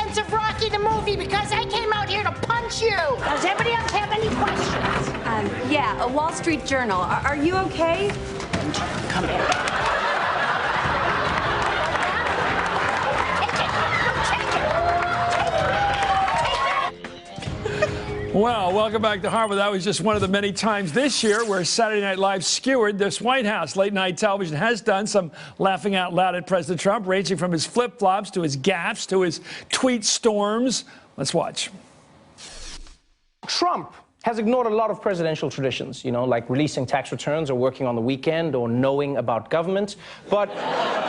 sense of Rocky the movie because I came out here to punch you. Does anybody else have any questions? Yeah, a Wall Street Journal. Are you okay? Come here. Well, welcome back to Harvard. That was just one of the many times this year where Saturday Night Live skewered this White House. Late night television has done some laughing out loud at President Trump, ranging from his flip-flops to his gaffes to his tweet storms. Let's watch. Trump has ignored a lot of presidential traditions, like releasing tax returns or working on the weekend or knowing about government. But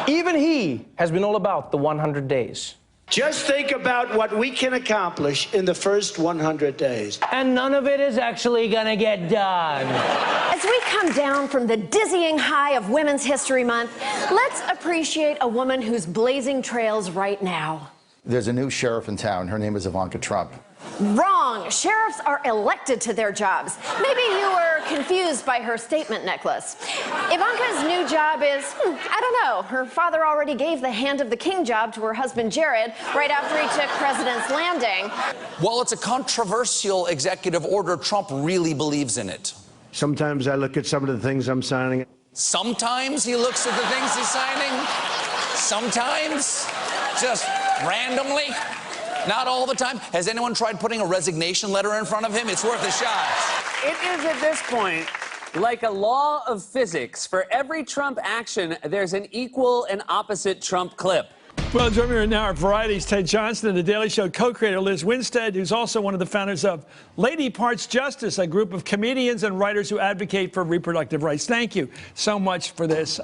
even he has been all about the 100 days. Just think about what we can accomplish in the first 100 days. And none of it is actually gonna get done. As we come down from the dizzying high of Women's History Month, let's appreciate a woman who's blazing trails right now. There's a new sheriff in town. Her name is Ivanka Trump. Wrong. Sheriffs are elected to their jobs. Maybe you were confused by her statement necklace. Ivanka's new job is, I don't know. Her father already gave the Hand of the King job to her husband Jared right after he took President's Landing. While it's a controversial executive order, Trump really believes in it. Sometimes I look at some of the things I'm signing. Sometimes he looks at the things he's signing. Sometimes, just randomly. Not all the time. Has anyone tried putting a resignation letter in front of him? It's worth a shot. It is at this point like a law of physics. For every Trump action, there's an equal and opposite Trump clip. Well, joining me right now are Variety's Ted Johnson and The Daily Show co-creator Liz Winstead, who's also one of the founders of Lady Parts Justice, a group of comedians and writers who advocate for reproductive rights. Thank you so much for this.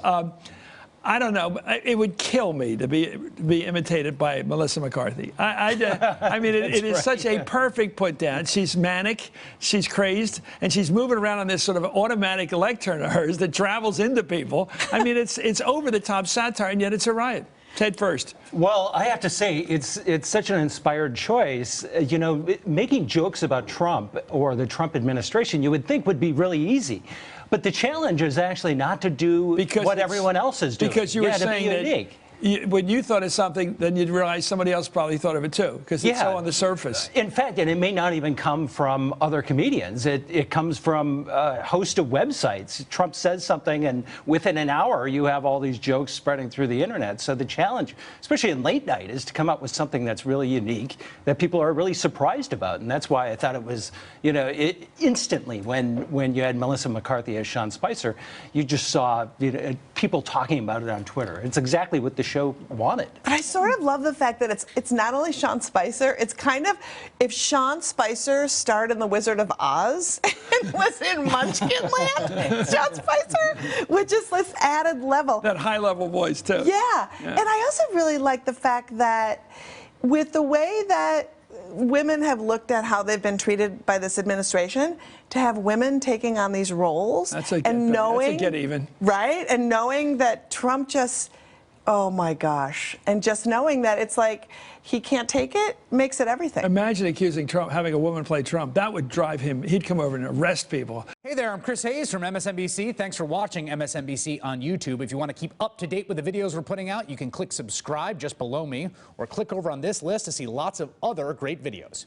I don't know. It would kill me to be imitated by Melissa McCarthy. I mean, it is such a perfect put down. She's manic, she's crazed, and she's moving around on this sort of automatic lectern of hers that travels into people. I mean, it's over the top satire, and yet it's a riot. Ted first. Well, I have to say, it's such an inspired choice. Making jokes about Trump or the Trump administration, you would think would be really easy. But the challenge is actually not to do what everyone else is doing. Because you were saying that when you thought of something, then you'd realize somebody else probably thought of it too, because it's so on the surface. In fact, and it may not even come from other comedians. It comes from a host of websites. Trump says something, and within an hour, you have all these jokes spreading through the internet. So the challenge, especially in late night, is to come up with something that's really unique, that people are really surprised about. And that's why I thought it was, instantly when you had Melissa McCarthy as Sean Spicer, you just saw people talking about it on Twitter. It's exactly what the show wanted. But I sort of love the fact that it's not only Sean Spicer, it's kind of if Sean Spicer starred in The Wizard of Oz and was in Munchkinland, Sean Spicer, with just this added level. That high level voice too. Yeah. And I also really like the fact that with the way that women have looked at how they've been treated by this administration, to have women taking on these roles that's a get even. Right? And knowing that Trump just, oh my gosh. And just knowing that it's like he can't take it makes it everything. Imagine accusing Trump, having a woman play Trump. That would drive him. He'd come over and arrest people. Hey there, I'm Chris Hayes from MSNBC. Thanks for watching MSNBC on YouTube. If you want to keep up to date with the videos we're putting out, you can click subscribe just below me or click over on this list to see lots of other great videos.